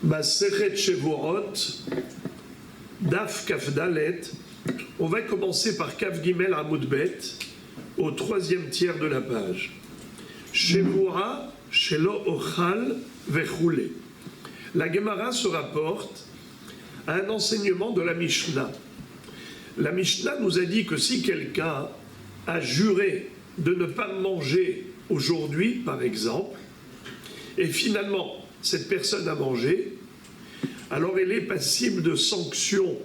Masechet Shevuot, Daf Kaf Dalet. On va commencer par Kaf Gimel Amud Bet, au troisième tiers de la page. Shevua Shelo Ochal Vechule. La Gemara se rapporte à un enseignement de la Mishnah. La Mishnah nous a dit que si quelqu'un a juré de ne pas manger aujourd'hui, par exemple, et finalement cette personne a mangé, alors elle est passible de sanctions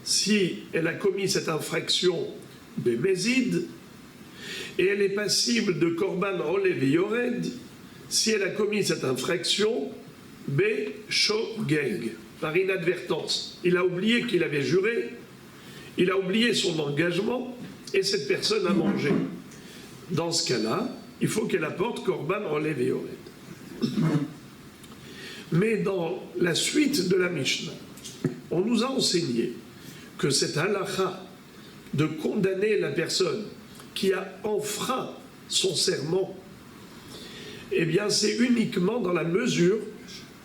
si elle a commis cette infraction bémézid, et elle est passible de korban olev yored si elle a commis cette infraction béshogeg, par inadvertance. Il a oublié qu'il avait juré, il a oublié son engagement, et cette personne a mangé. Dans ce cas-là, il faut qu'elle apporte korban olev yored. Mais dans la suite de la Mishnah, on nous a enseigné que cette halakha de condamner la personne qui a enfreint son serment, eh bien c'est uniquement dans la mesure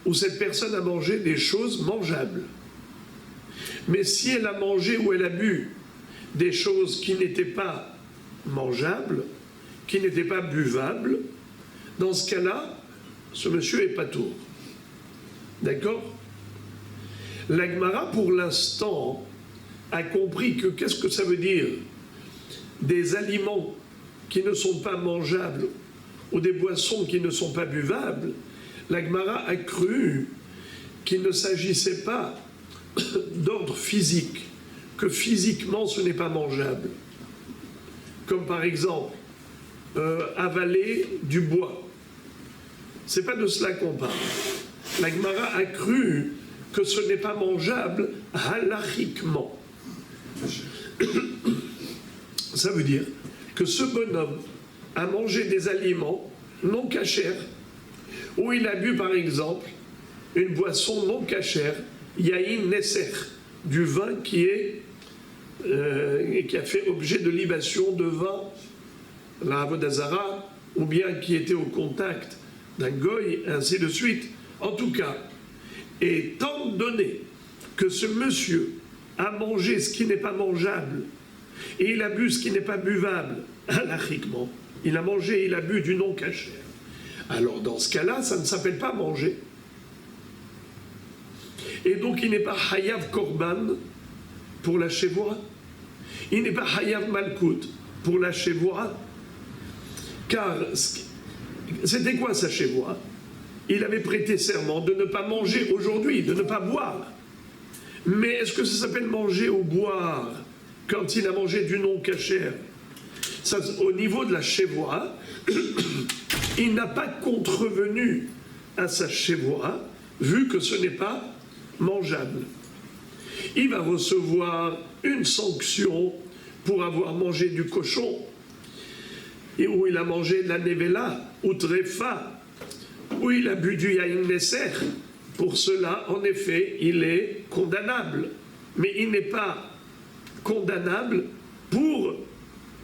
où cette personne a mangé des choses mangeables. Mais si elle a mangé ou elle a bu des choses qui n'étaient pas mangeables, qui n'étaient pas buvables, dans ce cas-là, ce monsieur est patour. D'accord? La Gemara, pour l'instant, a compris que qu'est-ce que ça veut dire des aliments qui ne sont pas mangeables ou des boissons qui ne sont pas buvables. La Gemara a cru qu'il ne s'agissait pas d'ordre physique, que physiquement ce n'est pas mangeable. Comme par exemple, avaler du bois. C'est pas de cela qu'on parle. La Gemara a cru que ce n'est pas mangeable halachiquement. Ça veut dire que ce bonhomme a mangé des aliments non cachers, ou il a bu par exemple une boisson non cachère, yaïn nesser, du vin qui a fait objet de libation de vin, la avodah zara, ou bien qui était au contact d'un goy, ainsi de suite. En tout cas, étant donné que ce monsieur a mangé ce qui n'est pas mangeable et il a bu ce qui n'est pas buvable, halachiquement, il a mangé et il a bu du non cachère, alors dans ce cas-là, ça ne s'appelle pas manger. Et donc il n'est pas hayav korban pour la shevoura. Il n'est pas hayav malkout pour la shevoura. Car c'était quoi sa shevoura? Il avait prêté serment de ne pas manger aujourd'hui, de ne pas boire. Mais est-ce que ça s'appelle manger ou boire quand il a mangé du non cachère? Au niveau de la shevoura, il n'a pas contrevenu à sa shevoura, vu que ce n'est pas mangeable. Il va recevoir une sanction pour avoir mangé du cochon, et où il a mangé de la nevela ou tréfa, où il a bu du yaïn nesser. Pour cela, en effet, il est condamnable. Mais il n'est pas condamnable pour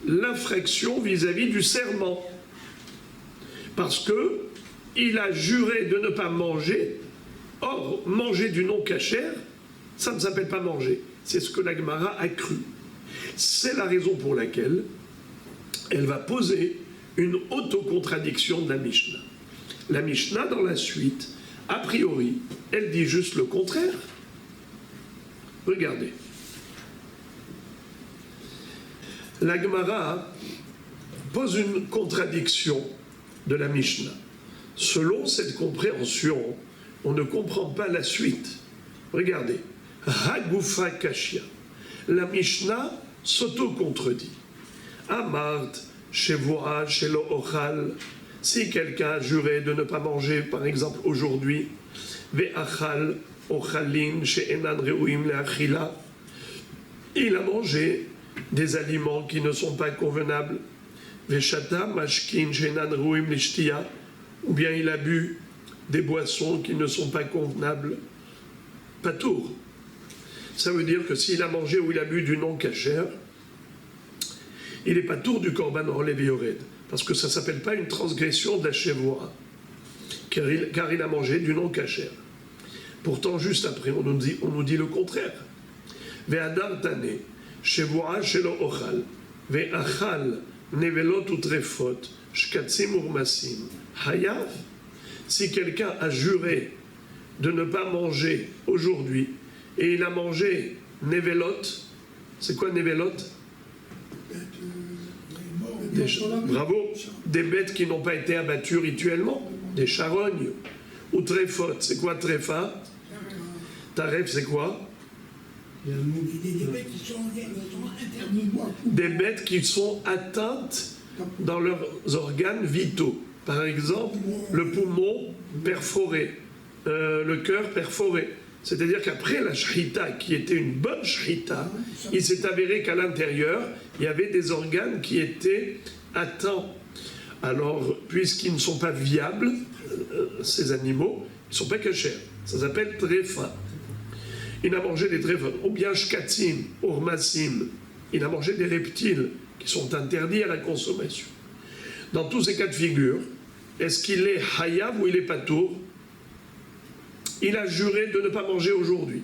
l'infraction vis-à-vis du serment. Parce qu'il a juré de ne pas manger. Or, manger du non cachère, ça ne s'appelle pas manger. C'est ce que la Gemara a cru. C'est la raison pour laquelle elle va poser une autocontradiction de la Mishnah. La Mishnah, dans la suite, a priori, elle dit juste le contraire. Regardez. La Gemara pose une contradiction de la Mishnah. Selon cette compréhension, on ne comprend pas la suite. Regardez. Hagufa kashia. La Mishnah s'auto-contredit. Amart, shevoa, shelo ochal. Si quelqu'un a juré de ne pas manger, par exemple aujourd'hui, ve'achal ochalin she'enan reuim le'achila, il a mangé des aliments qui ne sont pas convenables, ve'shata mashkin she'enan reuim le'shtiya, ou bien il a bu des boissons qui ne sont pas convenables, patour. Ça veut dire que s'il a mangé ou il a bu du non cachère, il n'est pas tour du korban olev yored, parce que ça ne s'appelle pas une transgression de la shevoura, car il a mangé du non cachère. Pourtant, juste après, on nous dit le contraire. Ve'adar tane, shevoa shelo ochal, ve'achal nevelot utrefot, shkatzim urmasim, hayav. Si quelqu'un a juré de ne pas manger aujourd'hui, et il a mangé nevelot, c'est quoi nevelot? Bravo, des bêtes qui n'ont pas été abattues rituellement, des charognes, ou trefot, c'est quoi trefa? Taref, c'est quoi? Des bêtes qui sont interdites. Des bêtes qui sont atteintes dans leurs organes vitaux. Par exemple, le poumon perforé, le cœur perforé. C'est-à-dire qu'après la shrita, qui était une bonne shrita, il s'est avéré qu'à l'intérieur, il y avait des organes qui étaient atteints. Alors, puisqu'ils ne sont pas viables, ces animaux, ils ne sont pas cachers. Ça s'appelle trefa. Il a mangé des trefas. Ou bien shkatzim, urmasim. Il a mangé des reptiles qui sont interdits à la consommation. Dans tous ces cas de figure, est-ce qu'il est hayav ou il est patour? Il a juré de ne pas manger aujourd'hui.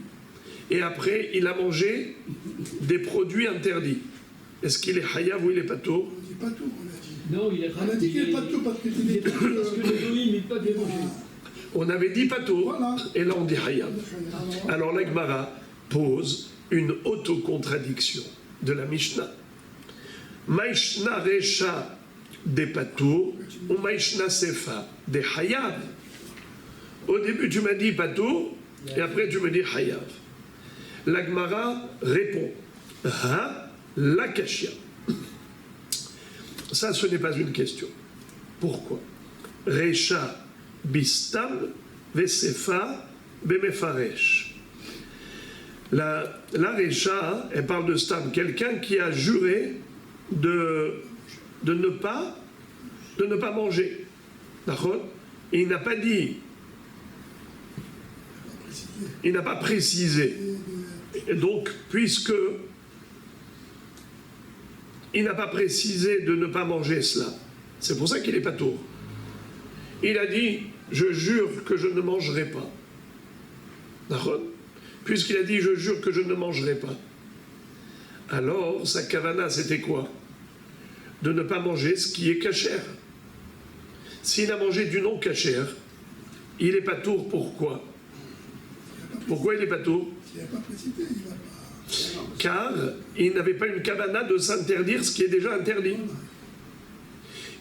Et après, il a mangé des produits interdits. Est-ce qu'il est hayav ou il est patour? On dit patour, on a dit. Non, on a dit qu'il est patour parce que c'est parce que le goïm n'est pas bien mangé. On avait dit patour, voilà. Et là on dit hayav. Alors la Gemara pose une autocontradiction de la Mishnah. Maishna Recha des patour ou Maishna Sefa des hayav. Au début tu m'as dit patour et après tu me dis hayav. La Gemara répond Ha la kashia. Ça ce n'est pas une question. Pourquoi? Recha Bistam Vesefa Bemefaresh. La Recha, elle parle de Stam, quelqu'un qui a juré de ne pas manger. D'accord? Et il n'a pas dit, il n'a pas précisé. Et donc, puisque il n'a pas précisé de ne pas manger cela, c'est pour ça qu'il n'est pas tour. Il a dit, je jure que je ne mangerai pas. D'accord? Puisqu'il a dit, je jure que je ne mangerai pas. Alors, sa kavana, c'était quoi? De ne pas manger ce qui est cachère. S'il a mangé du non cachère, il n'est pas tour. Pourquoi? Pourquoi il n'est pas tour? Il n'a pas précisé, il va pas... Car il n'avait pas une kavana de s'interdire ce qui est déjà interdit.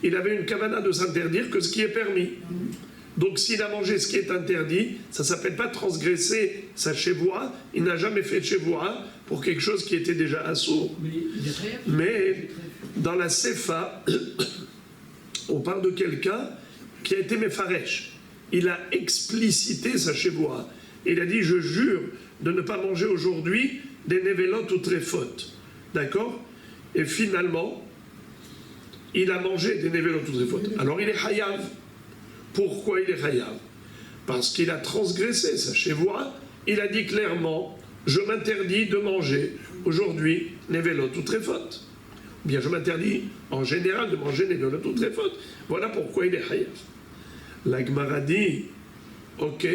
Il avait une kavana de s'interdire que ce qui est permis. Donc s'il a mangé ce qui est interdit, ça ne s'appelle pas transgresser sa chevoua. Il n'a jamais fait de chevoua pour quelque chose qui était déjà assourd. Mais dans la sefa, on parle de quelqu'un qui a été mefaresh. Il a explicité sa chevoua. Il a dit, je jure de ne pas manger aujourd'hui des nevelot ou trefot. D'accord? Et finalement, il a mangé des nevelot ou trefot. Alors il est hayav. Pourquoi il est hayav? Parce qu'il a transgressé sa chevoua. Il a dit clairement, je m'interdis de manger aujourd'hui nevelot ou trefot. Ou bien je m'interdis en général de manger nevelot ou trefot. Voilà pourquoi il est hayav. La Gemara dit, ok,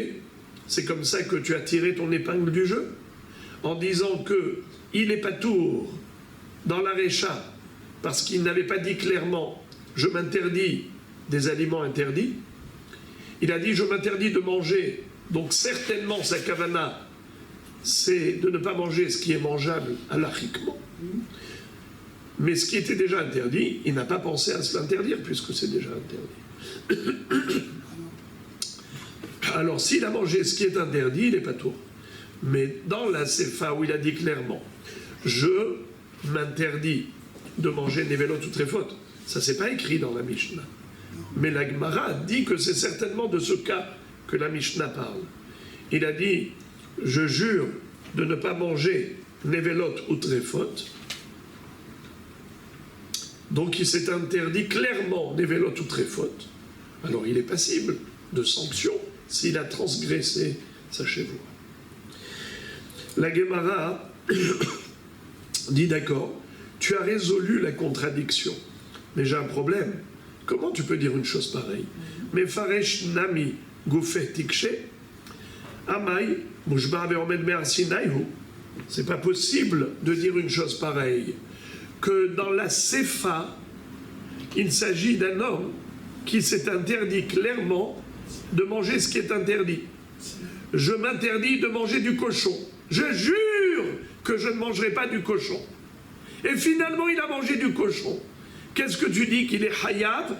c'est comme ça que tu as tiré ton épingle du jeu, en disant que il est patour dans la Recha, parce qu'il n'avait pas dit clairement, je m'interdis des aliments interdits. Il a dit, je m'interdis de manger, donc certainement sa kavana, c'est de ne pas manger ce qui est mangeable halachiquement. Mais ce qui était déjà interdit, il n'a pas pensé à se l'interdire, puisque c'est déjà interdit. Alors, s'il a mangé ce qui est interdit, il n'est pas tour. Mais dans la Sefa, où il a dit clairement, je m'interdis de manger nevelot ou trefot, ça c'est pas écrit dans la Mishnah. Mais la Gemara dit que c'est certainement de ce cas que la Mishnah parle. Il a dit, je jure de ne pas manger nevelot ou trefot. Donc il s'est interdit clairement nevelot ou trefot. Alors il est passible de sanction s'il a transgressé sa chevoua. La Gemara dit d'accord, tu as résolu la contradiction, mais j'ai un problème. Comment tu peux dire une chose pareille? Mais faresh nami goufet tikshe, Amai, Mushba ve'omed me'ar Sinaïhu. C'est pas possible de dire une chose pareille. Que dans la Sefa, il s'agit d'un homme qui s'est interdit clairement de manger ce qui est interdit. Je m'interdis de manger du cochon. Je jure que je ne mangerai pas du cochon. Et finalement, il a mangé du cochon. Qu'est-ce que tu dis qu'il est Hayav,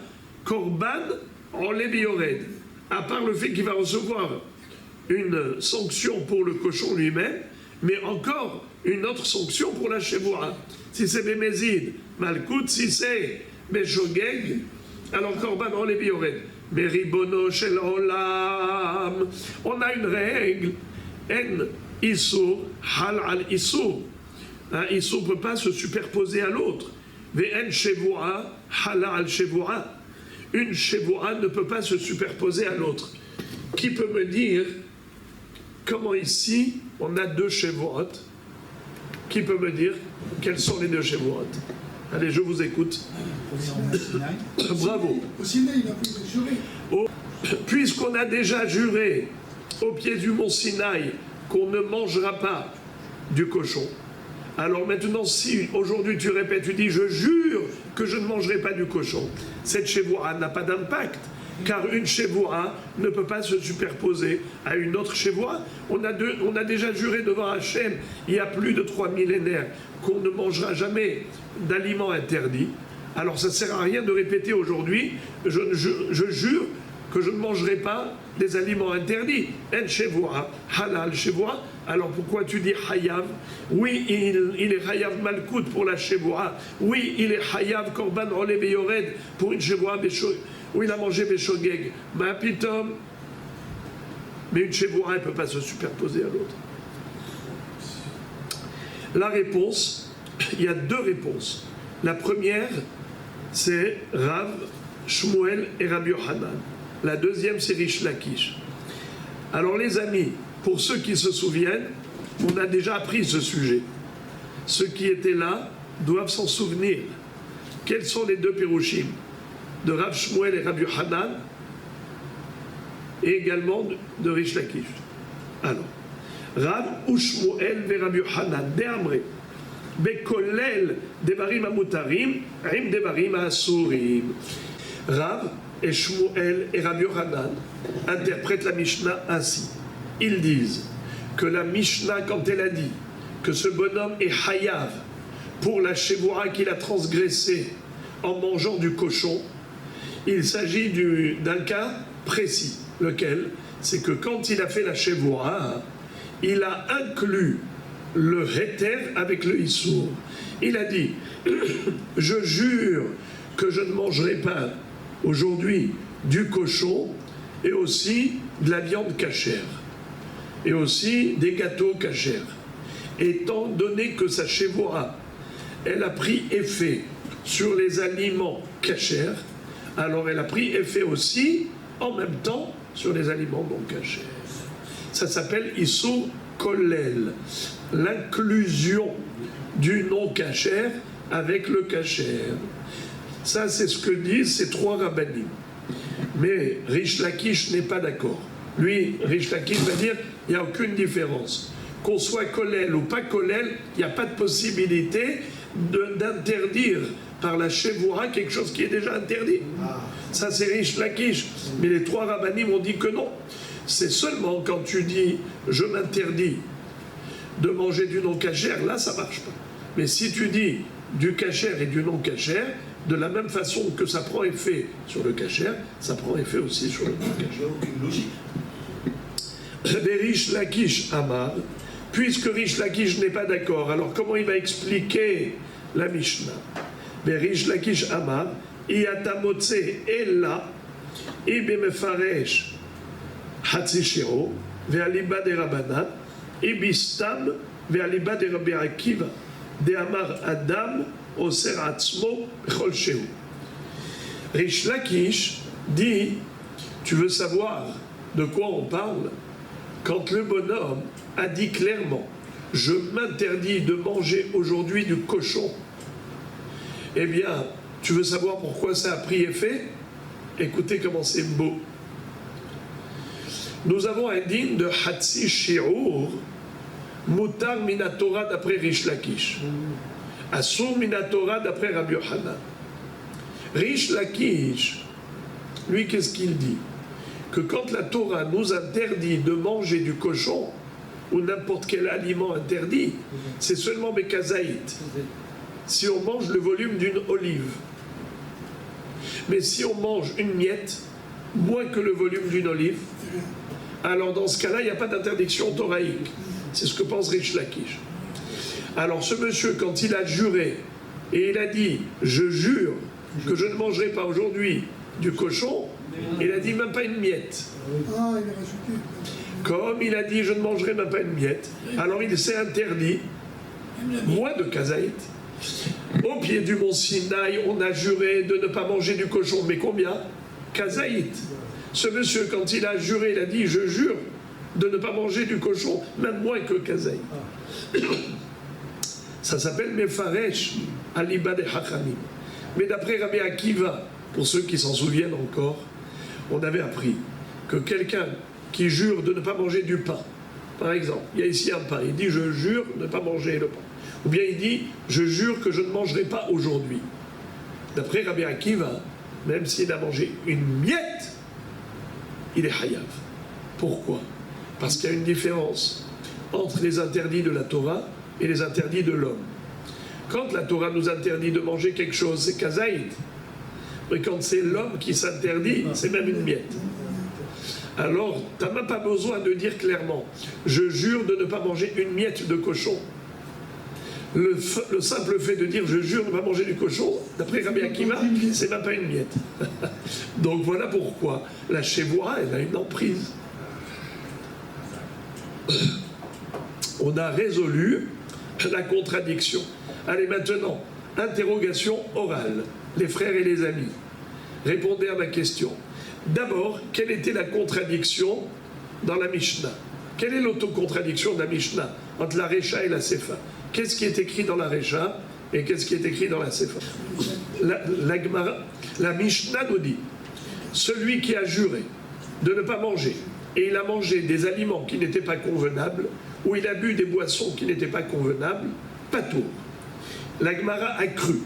Korban, en Léviored? À part le fait qu'il va recevoir une sanction pour le cochon lui-même, mais encore une autre sanction pour la Shevoura. Si c'est Bémézid, Malkout, si c'est Béchogeg, alors Korban, en Léviored. Mais Ribono Shel Olam, on a une règle, En Issour, Hal al Issour. Un Issour ne peut pas se superposer à l'autre. Ve'en Shevoura, Hal al Shevoura. Une Shevoura ne peut pas se superposer à l'autre. Qui peut me dire comment ici on a deux Shevourot? Qui peut me dire quels sont les deux Shevourot? Allez, je vous écoute. Bravo. Au Sinaï, il a pu le jurer. Puisqu'on a déjà juré au pied du mont Sinaï qu'on ne mangera pas du cochon, alors maintenant, si aujourd'hui tu répètes, tu dis je jure que je ne mangerai pas du cochon, cette Shevoura n'a pas d'impact, car une Shevoura ne peut pas se superposer à une autre Shevoura. On a déjà juré devant Hachem, il y a plus de 3 millénaires, qu'on ne mangera jamais d'aliments interdits. Alors ça ne sert à rien de répéter aujourd'hui, je jure que je ne mangerai pas des aliments interdits. En Shevoura, halal Shevoura. Alors pourquoi tu dis Hayav? Oui, il est Hayav Malkout pour la Shevoura. Oui, il est Hayav Korban Ole Beyored pour une Shevoura où il a mangé Beshogeg. Ma pitom. Mais une Shevoura, elle ne peut pas se superposer à l'autre. La réponse, il y a deux réponses. La première, c'est Rav, Shmuel et Rabbi Yochanan. La deuxième, c'est Rish Lakish. Alors les amis, pour ceux qui se souviennent, on a déjà appris ce sujet. Ceux qui étaient là doivent s'en souvenir. Quels sont les deux Pérouchim de Rav Shmuel et Rabbi Yochanan et également de Rish Lakish? Alors, Rav ou Shmuel et Rabbi Yochanan, De'amre, Bekolel Devarim Amutarim, Rim Devarim Asurim. Rav et Shmuel et Rabbi Yochanan interprètent la Mishnah ainsi. Ils disent que la Mishnah, quand elle a dit que ce bonhomme est Hayav pour la Shevoura qu'il a transgressée en mangeant du cochon, il s'agit d'un cas précis. Lequel? C'est que quand il a fait la Shevoura, il a inclus le Heter avec le Issour. Il a dit je jure que je ne mangerai pas aujourd'hui du cochon et aussi de la viande cachère et aussi des gâteaux cachères. Étant donné que sa Shevoura, elle a pris effet sur les aliments cachères, alors elle a pris effet aussi en même temps sur les aliments non cachères. Ça s'appelle Issur Kollel, l'inclusion du non cachère avec le cachère. Ça, c'est ce que disent ces trois rabbinim. Mais Rish Lakish n'est pas d'accord. Lui, Rish Lakish va dire il n'y a aucune différence. Qu'on soit Kollel ou pas Kollel, il n'y a pas de possibilité d'interdire par la Shevoura quelque chose qui est déjà interdit. Ça, c'est Rish Lakish. Mais les trois rabbinim ont dit que non. C'est seulement quand tu dis je m'interdis de manger du non cachère, là, ça ne marche pas. Mais si tu dis du cachère et du non cachère, de la même façon que ça prend effet sur le cachère, ça prend effet aussi sur le non cachère. Aucune logique. Rish Lakish Amar, puisque Rish Lakish n'est pas d'accord, alors comment il va expliquer la Mishnah? Rish Lakish Amar, Iatamotse Ella, Ibemefaresh Hatzishiro, Ve'aliba de Rabanan, Ibistam, Ve'aliba de Rabbi Akiva, de Amar Adam, Oser Atzmo, Bechol Shehu. Rish Lakish dit, tu veux savoir de quoi on parle? Quand le bonhomme a dit clairement « Je m'interdis de manger aujourd'hui du cochon », eh bien, tu veux savoir pourquoi ça a pris effet? Écoutez comment c'est beau. nous avons un din de Hatsi Shi'ur, Mutar Minatora d'après Rish Lakish, Asur Minatora d'après Rabbi Yochanan. Rish Lakish, lui, qu'est-ce qu'il dit? Que quand la Torah nous interdit de manger du cochon ou n'importe quel aliment interdit, c'est seulement Bekazaït. Si on mange le volume d'une olive. Mais si on mange une miette, moins que le volume d'une olive, alors dans ce cas-là, il n'y a pas d'interdiction thoraïque. C'est ce que pense Rish Lakish. Alors ce monsieur, quand il a juré, et il a dit « Je jure que je ne mangerai pas aujourd'hui du cochon », il a dit même pas une miette. Ah, il a rajouté. Comme il a dit « Je ne mangerai même pas une miette », alors il s'est interdit, moins de kazaït. Au pied du mont Sinaï, on a juré de ne pas manger du cochon, mais combien? Kazaït. Ce monsieur, quand il a juré, il a dit « Je jure de ne pas manger du cochon, même moins que kazaït ». Ça s'appelle Mefaresh, Aliba de Hachamim. Mais d'après Rabbi Akiva, pour ceux qui s'en souviennent encore, on avait appris que quelqu'un qui jure de ne pas manger du pain, par exemple, il y a ici un pain, il dit « Je jure de ne pas manger le pain ». Ou bien il dit « Je jure que je ne mangerai pas aujourd'hui ». D'après Rabbi Akiva, même s'il a mangé une miette, il est hayav. Pourquoi? Parce qu'il y a une différence entre les interdits de la Torah et les interdits de l'homme. Quand la Torah nous interdit de manger quelque chose, c'est kazaïd. Mais quand c'est l'homme qui s'interdit, c'est même une miette. Alors, tu n'as même pas besoin de dire clairement « Je jure de ne pas manger une miette de cochon ». Le simple fait de dire « Je jure de ne pas manger du cochon », d'après Rabbi Akiva, c'est même pas une miette. Donc voilà pourquoi la Shevoura, elle a une emprise. On a résolu la contradiction. Allez, maintenant, interrogation orale. Les frères et les amis, répondez à ma question. D'abord, quelle était la contradiction dans la Mishnah? Quelle est l'autocontradiction de la Mishnah entre la Recha et la Sefa? Qu'est-ce qui est écrit dans la Recha et qu'est-ce qui est écrit dans la Sefa? La Mishnah nous dit, celui qui a juré de ne pas manger, et il a mangé des aliments qui n'étaient pas convenables, ou il a bu des boissons qui n'étaient pas convenables, pas tout. La Gemara a cru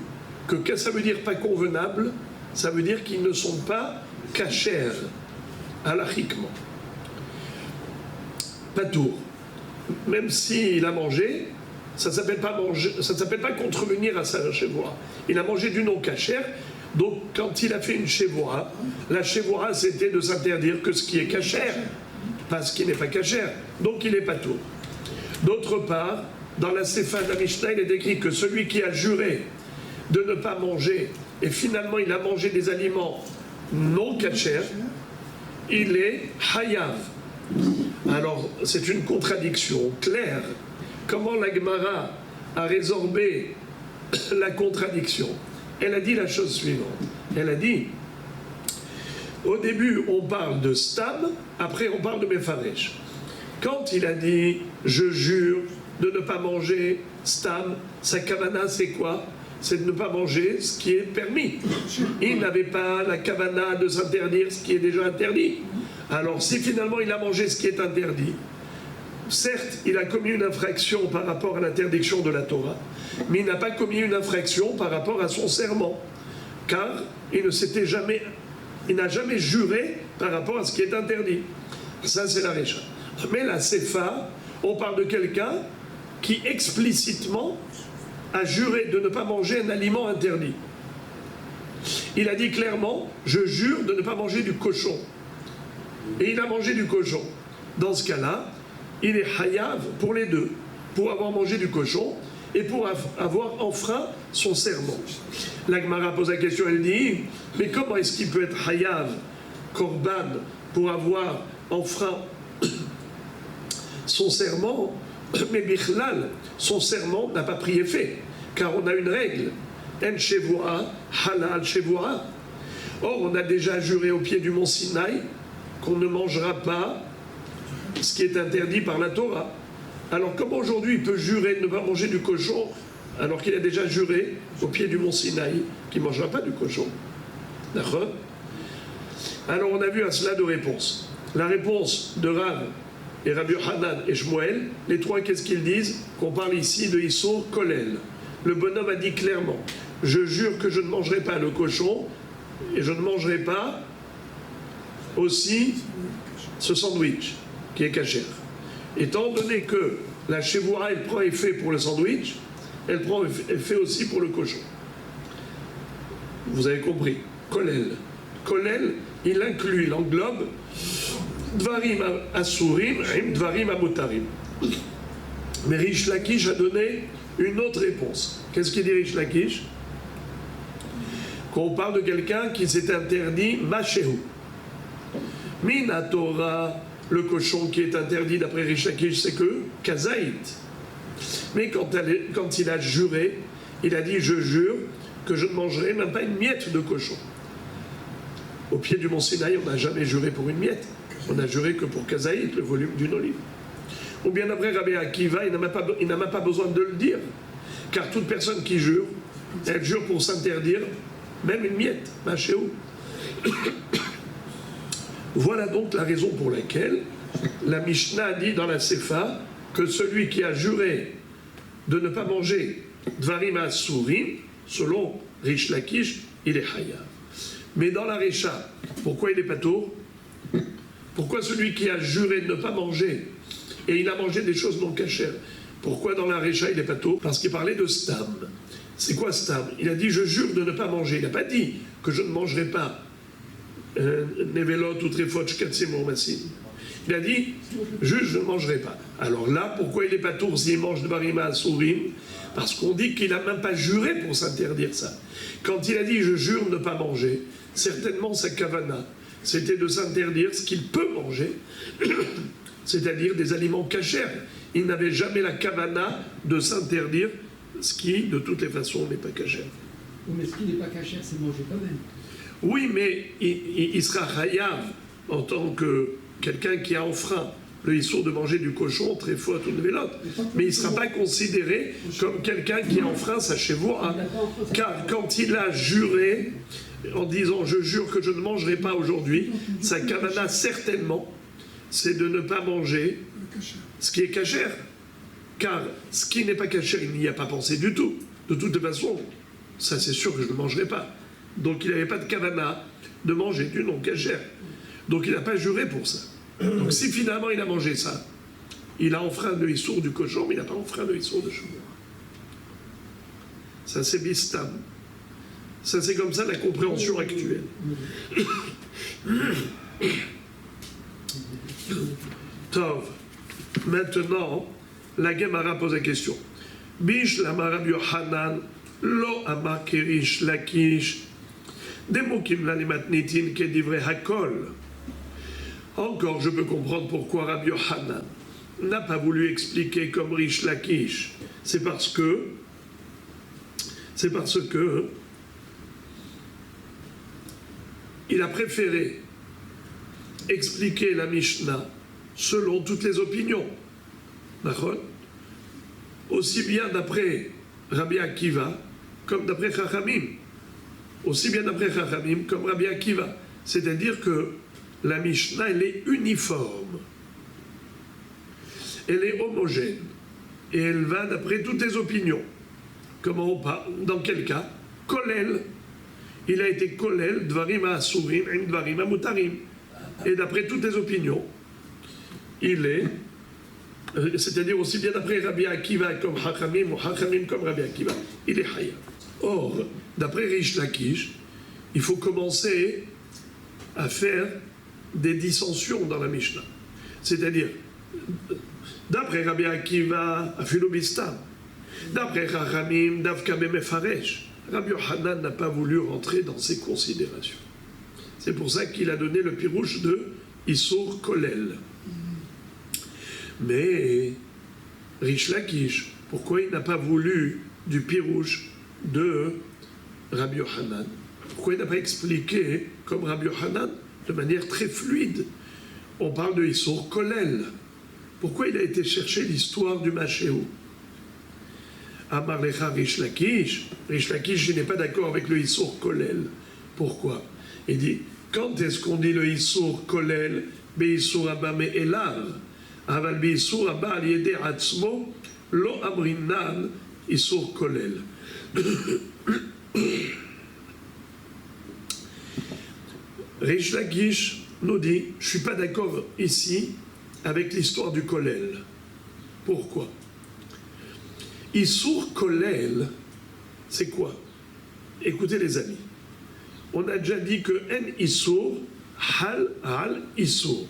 que ça veut dire pas convenable, ça veut dire qu'ils ne sont pas cachers, halachiquement. Pas tour. Même s'il a mangé, ça ne s'appelle pas manger, ça ne s'appelle pas contrevenir à sa shevoura. Il a mangé du non cachère, donc quand il a fait une shevoura, la shevoura c'était de s'interdire que ce qui est cachère, pas ce qui n'est pas cachère, donc il n'est pas tour. D'autre part, dans la Sefa de la Mishnah, il est écrit que celui qui a juré de ne pas manger, et finalement il a mangé des aliments non cachers, il est hayav. Alors, c'est une contradiction claire. Comment la Gemara a résorbé la contradiction? Elle a dit la chose suivante. Elle a dit, au début, on parle de stam, après on parle de mefaresh. Quand il a dit, je jure de ne pas manger stam, sa kavana, c'est quoi? C'est de ne pas manger ce qui est permis. Il n'avait pas la kavana de s'interdire ce qui est déjà interdit. Alors, si finalement il a mangé ce qui est interdit, certes, il a commis une infraction par rapport à l'interdiction de la Torah, mais il n'a pas commis une infraction par rapport à son serment, car il n'a jamais juré par rapport à ce qui est interdit. Ça, c'est la Recha. Mais la Sefa, on parle de quelqu'un qui explicitement a juré de ne pas manger un aliment interdit. Il a dit clairement, je jure de ne pas manger du cochon. Et il a mangé du cochon. Dans ce cas-là, il est hayav pour les deux, pour avoir mangé du cochon et pour avoir enfreint son serment. La Gemara pose la question, elle dit, mais comment est-ce qu'il peut être hayav, korban, pour avoir enfreint son serment? Mais bichlal, son serment n'a pas pris effet, car on a une règle, en shevoura, halal shevoura. Or, on a déjà juré au pied du mont Sinaï qu'on ne mangera pas ce qui est interdit par la Torah. Alors comment aujourd'hui il peut jurer de ne pas manger du cochon alors qu'il a déjà juré au pied du mont Sinaï qu'il ne mangera pas du cochon? D'accord? Alors on a vu à cela deux réponses. La réponse de Rav et Rabbi Yochanan et Shmuel, les trois, qu'est-ce qu'ils disent? Qu'on parle ici de Issour Kolel. Le bonhomme a dit clairement, je jure que je ne mangerai pas le cochon et je ne mangerai pas aussi ce sandwich qui est cachère. Étant donné que la chevoura, elle prend effet pour le sandwich, elle prend effet aussi pour le cochon. Vous avez compris. Kolel. Kolel, il inclut, il englobe Dvarim Asurim, Dvarim Amutarim. Mais Rish Lakish a donné une autre réponse. Qu'est-ce qu'il dit Rish Lakish? Quand on parle de quelqu'un qui s'est interdit Mashehu. Mina Torah, le cochon qui est interdit d'après Rish Lakish, c'est que Kazaït. Mais quand il a juré, il a dit je jure que je ne mangerai même pas une miette de cochon. Au pied du mont Sinaï, on n'a jamais juré pour une miette. On a juré que pour Kazaït, le volume d'une olive. Ou bien après Rabbi Akiva, il n'a même pas besoin de le dire. Car toute personne qui jure, elle jure pour s'interdire même une miette. Machéou. Voilà donc la raison pour laquelle la Mishnah dit dans la Sefa que celui qui a juré de ne pas manger Dvarim Asurim, selon Rish Lakish, il est Hayav. Mais dans la Récha, pourquoi il est patour? Pourquoi celui qui a juré de ne pas manger et il a mangé des choses non cachères, pourquoi dans la Récha il est patour? Parce qu'il parlait de Stam. C'est quoi Stam? Il a dit je jure de ne pas manger. Il n'a pas dit que je ne mangerai pas Nevelot ou Trefot Shkatsim ou Massim. Il a dit juste je ne mangerai pas. Alors là, pourquoi il est patour s'il mange de Barima Asurim? Parce qu'on dit qu'il n'a même pas juré pour s'interdire ça. Quand il a dit « je jure ne pas manger », certainement sa kavana, c'était de s'interdire ce qu'il peut manger, c'est-à-dire des aliments cachers. Il n'avait jamais la kavana de s'interdire ce qui, de toutes les façons, n'est pas cachère. Mais ce qui n'est pas cachère, c'est manger quand même. Oui, mais il sera chayav en tant que quelqu'un qui a enfreint le issour de manger du cochon, très fort ou de vélote. Mais il ne sera pas considéré comme quelqu'un qui a enfreint sa chevoura. Car quand il a juré, en disant je jure que je ne mangerai pas aujourd'hui, sa kavana certainement, c'est de ne pas manger ce qui est cachère. Car ce qui n'est pas cachère, il n'y a pas pensé du tout. De toute façon, ça c'est sûr que je ne mangerai pas. Donc il n'avait pas de kavana de manger du non cachère. Donc il n'a pas juré pour ça. Donc si finalement il a mangé ça, il a enfreint le issour du cochon, mais il n'a pas enfreint le issour de chevoura. Ça c'est bistam. Ça c'est comme ça la compréhension actuelle. Tov. Maintenant, la Gemara pose la question. Bish l'amar Rabbi Yochanan, lo amar kerish lakish, demokim la limatnitin kedivre hakol. Encore, je peux comprendre pourquoi Rabbi Yochanan n'a pas voulu expliquer comme Rish Lakish. C'est parce que il a préféré expliquer la Mishnah selon toutes les opinions. D'accord? Aussi bien d'après Rabbi Akiva comme d'après Chachamim. Aussi bien d'après Chachamim comme Rabbi Akiva. C'est-à-dire que la Mishnah, elle est uniforme. Elle est homogène. Et elle va d'après toutes les opinions. Comment on parle? Dans quel cas? Kolel. Il a été Kolel, Dvarim Asurim, Dvarim Amutarim. Et d'après toutes les opinions, il est, c'est-à-dire aussi bien d'après Rabbi Akiva comme Hachamim, ou Hachamim comme Rabbi Akiva, il est Hayab. Or, d'après Rish Lakish, il faut commencer à faire des dissensions dans la Mishnah. C'est-à-dire, d'après Rabbi Akiva, Afilobistam, d'après Chachamim, Davka Mefaresh, Rabbi Yochanan n'a pas voulu rentrer dans ces considérations. C'est pour ça qu'il a donné le pirouche de Issour Kolel. Mais Rish Lakish, pourquoi il n'a pas voulu du pirouche de Rabbi Yochanan? Pourquoi il n'a pas expliqué comme Rabbi Yochanan de manière très fluide? On parle de Issour Kolel. Pourquoi il a été chercher l'histoire du Machéou? Amar lecha Rish Lakish. Rish Lakish, il n'est pas d'accord avec le Issour Kolel. Pourquoi? Il dit, quand est-ce qu'on dit le Issour Kolel? באיסור הבא מאליו, אבל באיסור הבא על ידי עצמו, לא אמרינן איסור כולל. Rish Lakish nous dit, je ne suis pas d'accord ici avec l'histoire du Kollel. Pourquoi? Issour Kollel, c'est quoi? Écoutez les amis, on a déjà dit que En Issour, Hal Issour.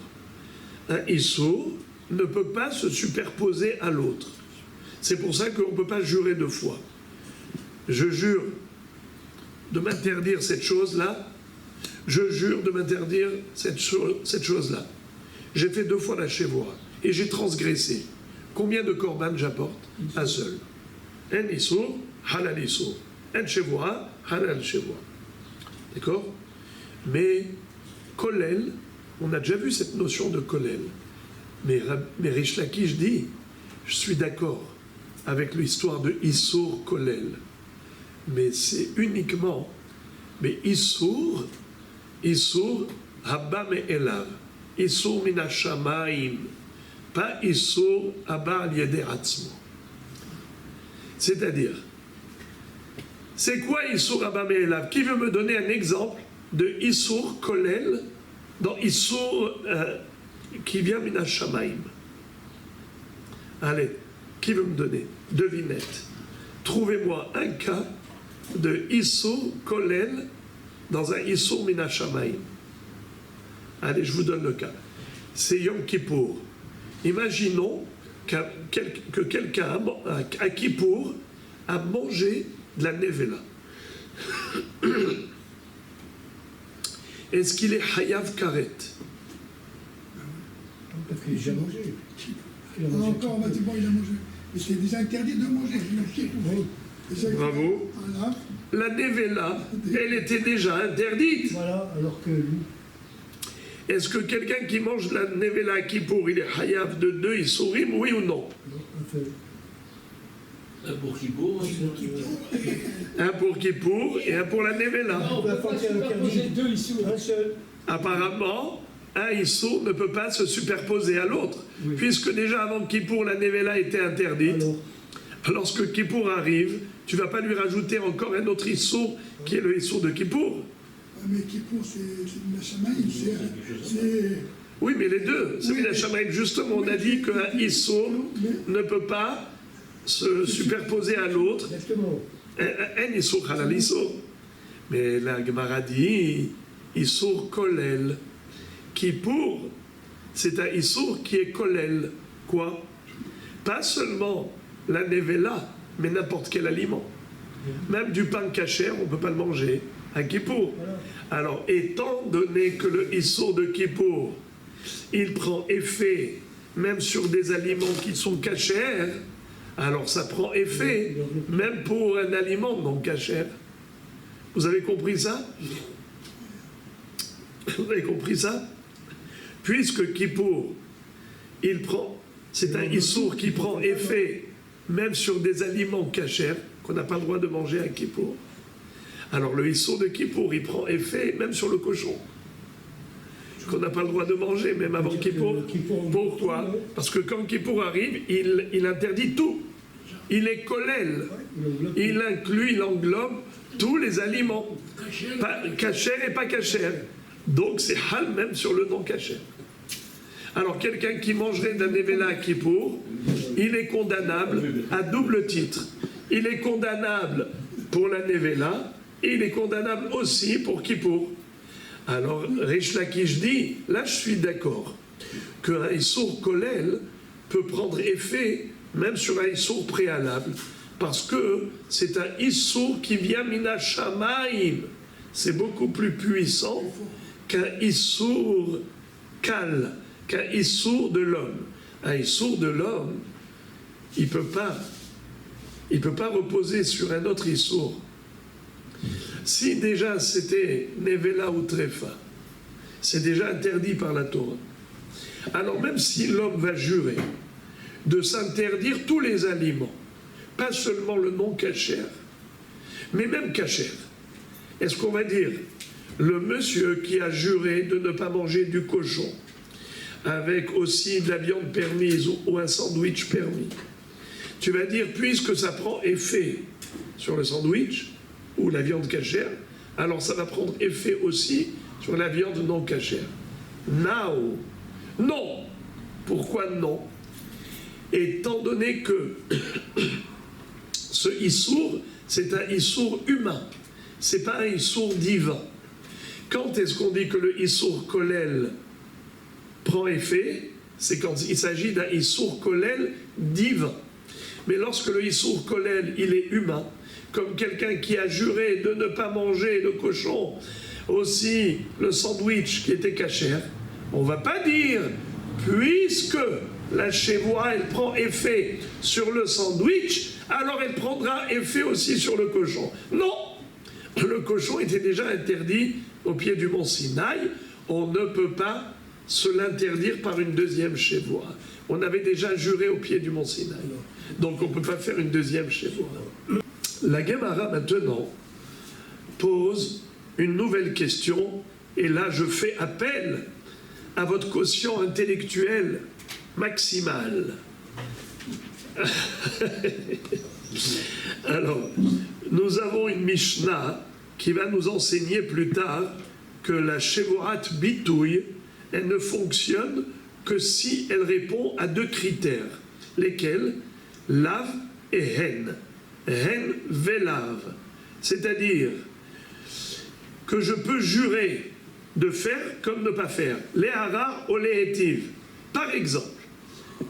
Un Issour ne peut pas se superposer à l'autre. C'est pour ça qu'on ne peut pas jurer deux fois. Je jure de m'interdire cette chose-là, je jure de m'interdire cette chose-là. J'ai fait deux fois la Shevoura et j'ai transgressé. Combien de korban j'apporte? Un seul. En Issour, Halal Issour. En Shevoura, Halal Shevoura. D'accord? Mais Kollel, on a déjà vu cette notion de Kollel. Mais Rish Lakish dit, je suis d'accord avec l'histoire de Issour Kollel. Mais c'est uniquement, mais Issour Habba Me'elav, Issour Mina Shamaim, pas Issour Habba al Yedei Atzmo. C'est-à-dire, c'est quoi Issour Habba Me'elav? Qui veut me donner un exemple de Issour Kollel dans Issour qui vient Mina Shamaim? Allez, qui veut me donner? Devinette. Trouvez-moi un cas de Issour Kollel dans un Issour Mina Shamaim. Allez, je vous donne le cas. C'est Yom Kippour. Imaginons que quelqu'un à Kippour a mangé de la nevela. Est-ce qu'il est Hayav Karet? Parce qu'il a déjà mangé. Encore, on va dire, bon, il a mangé. Mais c'est déjà interdit de manger. Bravo. Voilà. La nevela, elle était déjà interdite. Voilà, alors que lui. Est-ce que quelqu'un qui mange de la nevela à Kippour, il est Hayav de deux Issourim, oui ou non? Un pour Kippour, Un pour Kippour et un pour la nevela. On va pas manger deux ici, un seul. Apparemment, un Issour ne peut pas se superposer à l'autre, oui. Puisque déjà avant Kippour, la nevela était interdite. Alors, lorsque Kippour arrive, tu ne vas pas lui rajouter encore un autre Issour qui est le Issour de Kippour. Mais Kippour, c'est Mina Shamaim, c'est... Oui, mais les deux, c'est Mina Shamaim. Justement, on a dit qu'un Issour ne peut pas se superposer à l'autre. Un Issour halal Issour. Mais la Gemara dit Issour Kollel. Kippour, c'est un Issour qui est Kollel. Quoi? Pas seulement la nevela, mais n'importe quel aliment. Même du pain kasher, on ne peut pas le manger à Kippour. Alors, étant donné que le Issour de Kippour, il prend effet même sur des aliments qui sont kasher, alors ça prend effet même pour un aliment non kasher. Vous avez compris ça? Vous avez compris ça? Puisque Kippour, il prend, c'est un Issour qui prend effet même sur des aliments kasher qu'on n'a pas le droit de manger à Kippour. Alors le Issour de Kippour, il prend effet même sur le cochon qu'on n'a pas le droit de manger, même avant Kippour. Pourquoi? Parce que quand Kippour arrive, il interdit tout. Il est Kollel. Il inclut, il englobe tous les aliments, kasher et pas kasher. Donc c'est hal même sur le non kasher. Alors quelqu'un qui mangerait d'un nevela à Kippour, il est condamnable à double titre. Il est condamnable pour la nevela et il est condamnable aussi pour Kippour. Alors Rish Lakish dit, là je suis d'accord, qu'un Issour Kollel peut prendre effet même sur un Issour préalable, parce que c'est un Issour qui vient Mina Shamaim. C'est beaucoup plus puissant qu'un Issour Kal, qu'un Issour de l'homme. Un Issour de l'homme, il ne peut pas reposer sur un autre Issour. Si déjà c'était Nevela ou Trefa, c'est déjà interdit par la Torah. Alors même si l'homme va jurer de s'interdire tous les aliments, pas seulement le non kasher, mais même kasher, est-ce qu'on va dire le monsieur qui a juré de ne pas manger du cochon, avec aussi de la viande permise ou un sandwich permis. Tu vas dire, puisque ça prend effet sur le sandwich ou la viande cachère, alors ça va prendre effet aussi sur la viande non cachère. Now, non. Pourquoi non? Étant donné que ce issour, c'est un issour humain, c'est pas un issour divin. Quand est-ce qu'on dit que le issour kolel prend effet? C'est quand il s'agit d'un issour kolel divin. Mais lorsque le issour kolel, il est humain, comme quelqu'un qui a juré de ne pas manger le cochon, aussi le sandwich qui était cachère, on ne va pas dire, puisque la chevoua, elle prend effet sur le sandwich, alors elle prendra effet aussi sur le cochon. Non, le cochon était déjà interdit au pied du mont Sinaï, on ne peut pas se l'interdire par une deuxième chevoua. On avait déjà juré au pied du mont Sinaï, donc on ne peut pas faire une deuxième chevoua. La Gemara maintenant pose une nouvelle question, et là je fais appel à votre quotient intellectuel maximal. Alors, nous avons une Mishnah qui va nous enseigner plus tard que la Shevorat Bitouille, elle ne fonctionne que si elle répond à deux critères, lesquels? Lav et Hen. Hen velav. C'est-à-dire que je peux jurer de faire comme ne pas faire. Les harar ou les hétiv. Par exemple,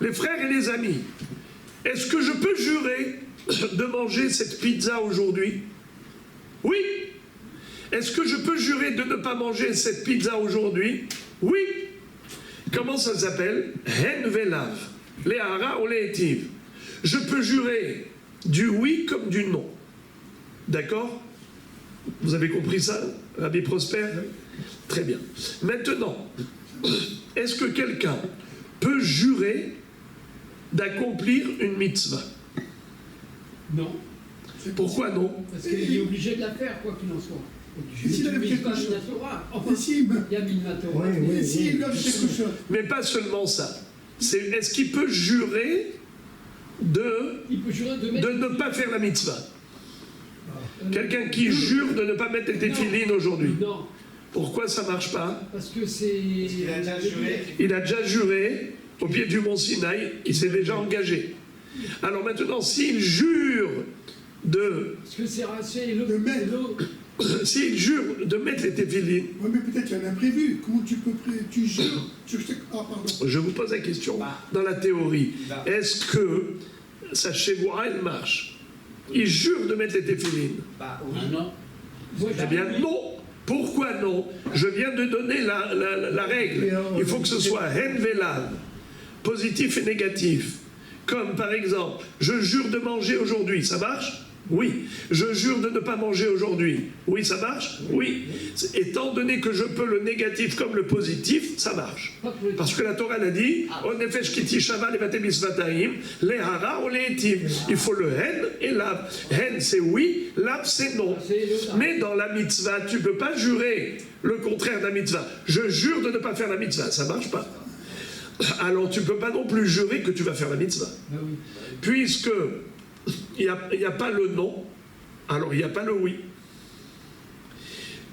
les frères et les amis, est-ce que je peux jurer de manger cette pizza aujourd'hui? Oui. Est-ce que je peux jurer de ne pas manger cette pizza aujourd'hui? Oui. Comment ça s'appelle? Hen velav. Les harar ou les hétiv. Je peux jurer du oui comme du non. D'accord? Vous avez compris ça, Rabbi Prosper? Très bien. Maintenant, est-ce que quelqu'un peut jurer d'accomplir une mitzvah? Non. Pourquoi non? Parce qu'il est obligé de la faire, quoi qu'il en soit. Et s'il avait quelque chose? Enfin, il y a Minatora. Et s'il avait quelque chose? Mais pas seulement ça. Est-ce qu'il peut jurer de ne pas faire la mitzvah? Quelqu'un qui jure de ne pas mettre les téphilines aujourd'hui. Non. Pourquoi ça ne marche pas? Parce que c'est... Il a déjà juré. Il a déjà juré au pied du mont Sinaï, il s'est déjà engagé. Alors maintenant, s'il jure de... Parce que c'est s'il jure de mettre les téphilines... Oui, mais peut-être qu'il y a un imprévu. Comment tu peux... Tu jures sur... Ah, pardon. Je vous pose la question, dans la théorie, est-ce que sa chevoura, elle marche? Il jure de mettre les téphilines. Bah oui. Ah non. Eh bien non. Pourquoi non? Je viens de donner la règle. Il faut que ce soit hen velav, positif et négatif. Comme par exemple, je jure de manger aujourd'hui, ça marche? Oui. Je jure de ne pas manger aujourd'hui. Oui, ça marche? Oui. Étant donné que je peux le négatif comme le positif, ça marche. Parce que la Torah l'a dit, Onefesh kiti shava levate misvataim, les hara ou les etim. Il faut le hen et l'av. Hen c'est oui, l'av c'est non. Mais dans la mitzvah, tu ne peux pas jurer le contraire d'un mitzvah. Je jure de ne pas faire la mitzvah, ça ne marche pas. Alors tu ne peux pas non plus jurer que tu vas faire la mitzvah. Puisque il n'y a pas le non, alors il n'y a pas le oui.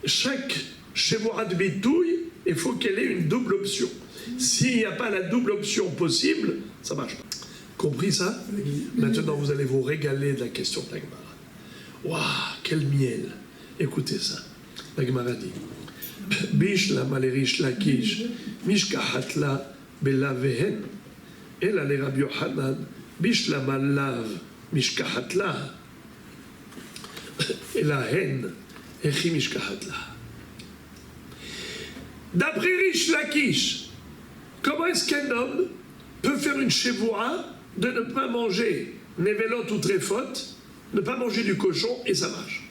Chaque chevorat bitouille, il faut qu'elle ait une double option. S'il n'y a pas la double option possible, ça ne marche pas. Compris ça? Maintenant, vous allez vous régaler de la question de la Gemara. Waouh, quel miel! Écoutez ça. La Gemara dit Bishla malerish lakish, mishkahatla belavehen, ela le Rabbi Yochanan, Bishla malav. Mishkahatla et la haine echi mishkahatla. D'après Rish Lakish, comment est-ce qu'un homme peut faire une chevoura de ne pas manger névelot ou tréfot, ne pas manger du cochon et ça marche?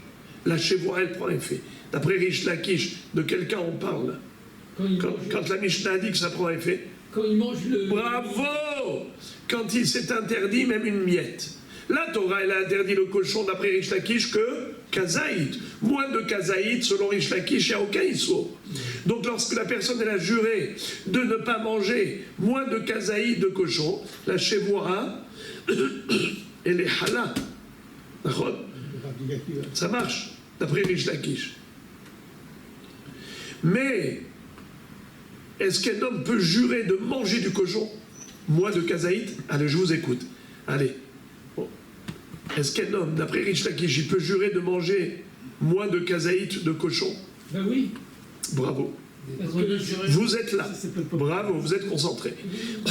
La chevoura elle prend effet. D'après Rish Lakish, de quel cas on parle? Quand la Mishnah dit que ça prend effet? Quand il mange le... Bravo! Quand il s'est interdit même une miette. La Torah, elle a interdit le cochon d'après Rish Lakish que kazaït. Moins de kazaït, selon Rish Lakish, il n'y a aucun issour. Donc lorsque la personne elle a juré de ne pas manger moins de kazaïd de cochon, la shevoura, elle est halal. Ça marche, d'après Rish Lakish. Mais est-ce qu'un homme peut jurer de manger du cochon moins de kazaïd? Allez, je vous écoute. Allez. Bon. Est-ce qu'un homme, d'après Rish Lakish, il peut jurer de manger moins de kazaïd de cochon? Ben oui. Bravo. Vous êtes là. Bravo, vous êtes concentrés.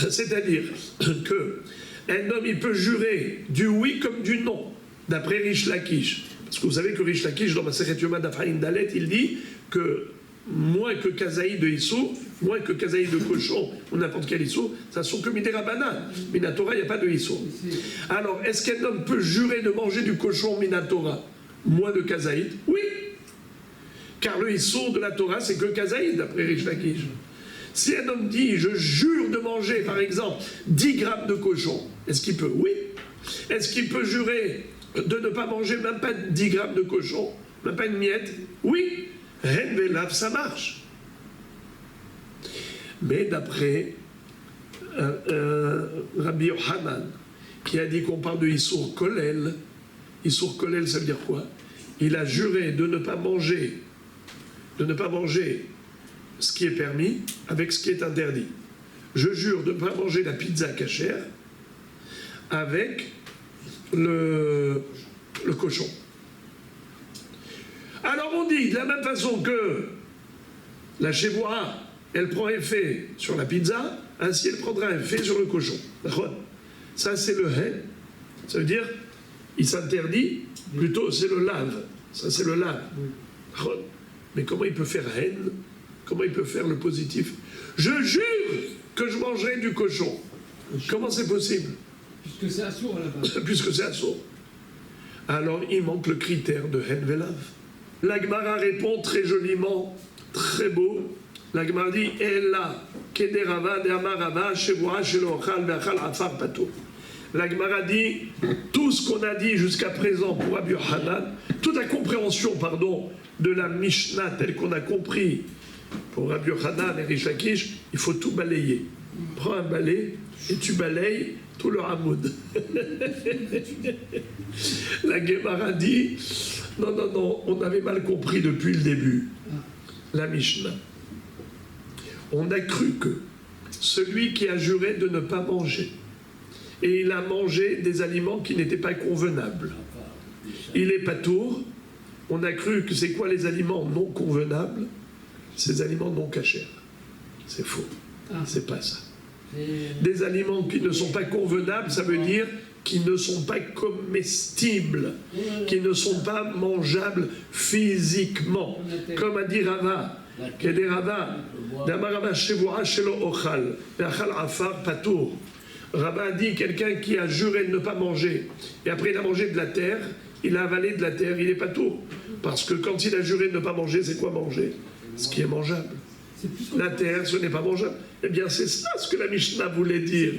C'est-à-dire que un homme, il peut jurer du oui comme du non, d'après Rish Lakish. Parce que vous savez que Rish Lakish, dans Masechet Yoma d'Afraïm Dalet, il dit que moins que kazaïd de Issour, moins que kazaïd de cochon, ou n'importe quel Issour, ça sont que Midera Banan. Minatora, il n'y a pas de Issour. Alors, est-ce qu'un homme peut jurer de manger du cochon Minatora moins de kazaïd? Oui. Car le Issour de la Torah, c'est que kazaïd, d'après Rish Lakish. Si un homme dit, je jure de manger, par exemple, 10 grammes de cochon, est-ce qu'il peut? Oui. Est-ce qu'il peut jurer de ne pas manger même pas 10 grammes de cochon, même pas une miette? Oui. Ren velav, ça marche. Mais d'après Rabbi Yohanan, qui a dit qu'on parle de Issour Kolel, Issour Kolel, ça veut dire quoi? Il a juré de ne pas manger ce qui est permis avec ce qui est interdit. Je jure de ne pas manger la pizza cachère avec le cochon. Alors on dit, de la même façon que la shevoura, elle prend effet sur la pizza, ainsi elle prendra effet sur le cochon. Ça c'est le hen. Ça veut dire, il s'interdit, plutôt c'est le lave. Ça c'est le lave. Mais comment il peut faire hen? Comment il peut faire le positif? Je jure que je mangerai du cochon. Comment c'est possible? Puisque c'est assourd à la base. Puisque c'est assourd. Alors il manque le critère de hen velav. La Gemara répond très joliment, très beau. La Gemara dit Ella kederava de amarava shevoa shelochal ve'achal afar pato. La Gemara dit tout ce qu'on a dit jusqu'à présent pour Rabbi Yohanan, toute la compréhension, de la Mishnah telle qu'on a compris pour Rabbi Yohanan et Rish Lakish, il faut tout balayer. Prends un balai et tu balayes tout le hamoud. La Gemara dit non, on avait mal compris depuis le début la Mishnah. On a cru que celui qui a juré de ne pas manger, et il a mangé des aliments qui n'étaient pas convenables, il est patour. On a cru que c'est quoi les aliments non convenables? Ces aliments non cachers. C'est faux. C'est pas ça. Des aliments qui ne sont pas convenables, ça veut dire qui ne sont pas comestibles, qui ne sont pas mangeables physiquement. Comme a dit Rava, Rava a dit quelqu'un qui a juré de ne pas manger, et après il a mangé de la terre, il a avalé de la terre, il est pas tout. Parce que quand il a juré de ne pas manger, c'est quoi manger? Ce qui est mangeable. La terre, ce n'est pas mangeable. Eh bien, c'est ça ce que la Mishnah voulait dire.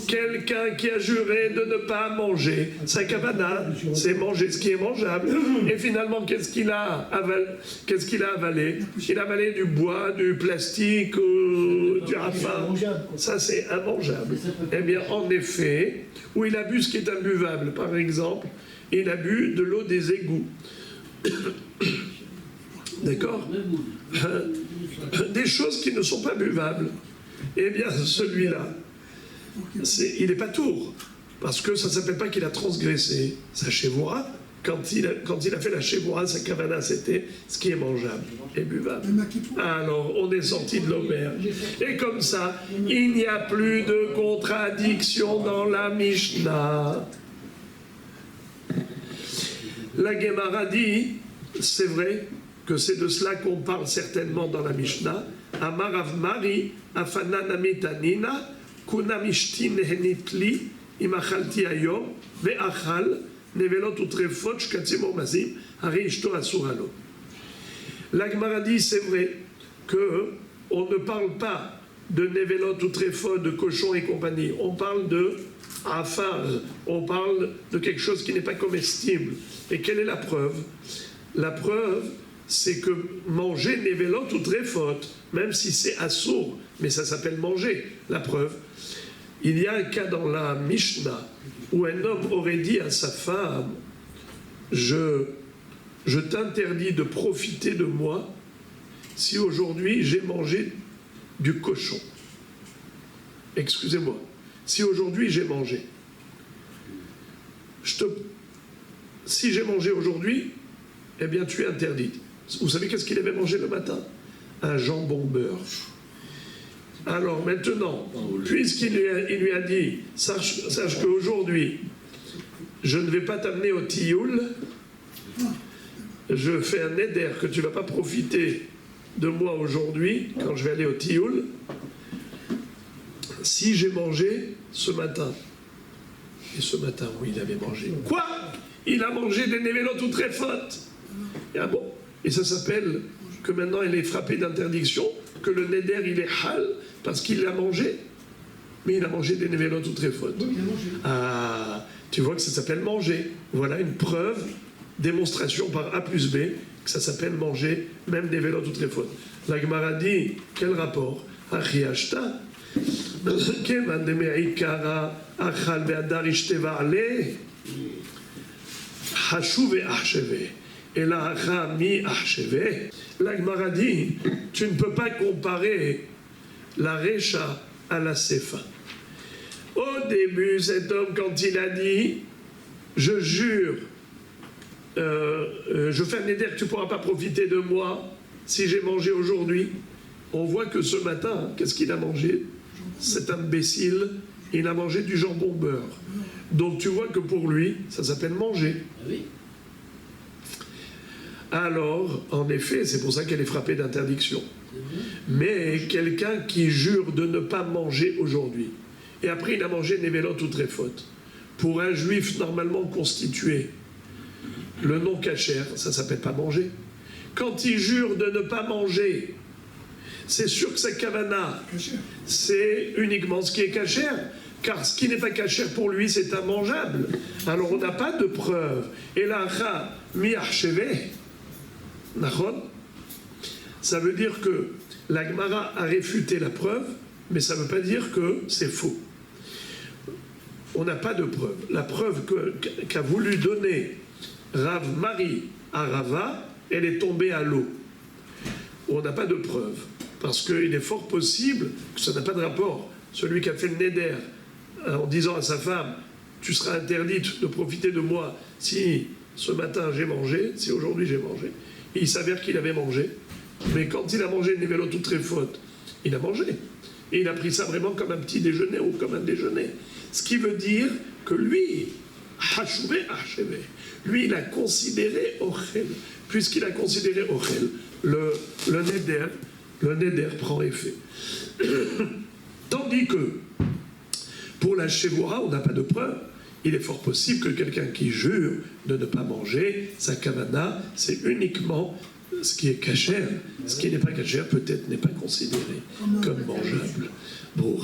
Quelqu'un qui a juré de ne pas manger, sa kavana, c'est manger ce qui est mangeable. Et finalement, qu'est-ce qu'il a avalé? Il a avalé du bois, du plastique, du rafin. Ça, c'est immangeable. Eh bien, en effet, où il a bu ce qui est imbuvable, par exemple, il a bu de l'eau des égouts. D'accord? Des choses qui ne sont pas buvables. Eh bien, celui-là, il n'est pas tour. Parce que ça ne s'appelle pas qu'il a transgressé sa shevoura. Quand il a fait la shevoura, sa kavana, c'était ce qui est mangeable et buvable. Alors, on est sorti de l'auberge. Et comme ça, il n'y a plus de contradiction dans la Mishnah. La Gemara dit, c'est vrai que c'est de cela qu'on parle certainement dans la Mishnah. Amar Rav Mari, afanana metanina, kunamishti nehenitli, imachalti ayom, ve'achal, nevelot utrefot, shkatzimor mazim, hari ishto asuralo. La Gemara dit, c'est vrai qu'on ne parle pas de nevelot utrefot, de cochon et compagnie. On parle de afar, on parle de quelque chose qui n'est pas comestible. Et quelle est la preuve? La preuve, c'est que manger nevelot ou trefot, même si c'est assourd, mais ça s'appelle manger. La preuve, il y a un cas dans la Mishnah où un homme aurait dit à sa femme, je t'interdis de profiter de moi si aujourd'hui j'ai mangé du cochon. Excusez-moi, si aujourd'hui j'ai mangé. Si j'ai mangé aujourd'hui, eh bien tu es interdite. Vous savez qu'est-ce qu'il avait mangé le matin? Un jambon beurre. Alors maintenant, puisqu'il lui a dit, sache qu'aujourd'hui, je ne vais pas t'amener au tioul, je fais un éder que tu ne vas pas profiter de moi aujourd'hui, quand je vais aller au tioul, si j'ai mangé ce matin. Et ce matin, oui, il avait mangé. Quoi? Il a mangé des nevelot ou trefot. Ah bon? Et ça s'appelle que maintenant il est frappé d'interdiction, que le neder il est hal, parce qu'il l'a mangé. Mais il a mangé des nevelot ou trefot. Ah, tu vois que ça s'appelle manger. Voilà une preuve, démonstration par A plus B, que ça s'appelle manger, même des nevelot ou trefot. La Gemara dit, quel rapport? Achi ashta. Kevan de me'ikara achal ve'adar ishteva ale hashu ve'achsheve. Et la mi-achsheve, la Gemara dit, tu ne peux pas comparer la Recha à la Sefa. Au début, cet homme, quand il a dit, je jure, je fais un éder que tu ne pourras pas profiter de moi si j'ai mangé aujourd'hui, on voit que ce matin, qu'est-ce qu'il a mangé? Cet imbécile, il a mangé du jambon beurre. Donc tu vois que pour lui, ça s'appelle manger. Oui. Alors, en effet, c'est pour ça qu'elle est frappée d'interdiction. Mais quelqu'un qui jure de ne pas manger aujourd'hui, et après il a mangé nevelot ou trefot, pour un juif normalement constitué, le non cachère, ça ne s'appelle pas manger. Quand il jure de ne pas manger, c'est sûr que sa kavana, c'est uniquement ce qui est cachère, car ce qui n'est pas cachère pour lui, c'est immangeable. Alors on n'a pas de preuve. Et là, mi-achsheve, ça veut dire que la Gemara a réfuté la preuve, mais ça ne veut pas dire que c'est faux. On n'a pas de preuve. La preuve qu'a voulu donner Rav Mari à Rava, elle est tombée à l'eau. On n'a pas de preuve, parce qu'il est fort possible que ça n'a pas de rapport. Celui qui a fait le neder en disant à sa femme, tu seras interdite de profiter de moi si ce matin j'ai mangé, si aujourd'hui j'ai mangé. Et il s'avère qu'il avait mangé, mais quand il a mangé nevelot ou trefot, il a mangé. Et il a pris ça vraiment comme un petit déjeuner ou comme un déjeuner. Ce qui veut dire que lui, lui il a considéré Ochel. Puisqu'il a considéré Ochel, le neder prend effet. Tandis que pour la Shevoura, on n'a pas de preuve. Il est fort possible que quelqu'un qui jure de ne pas manger, sa kavana, c'est uniquement ce qui est cachère. Ce qui n'est pas cachère, peut-être n'est pas considéré comme mangeable. Bon,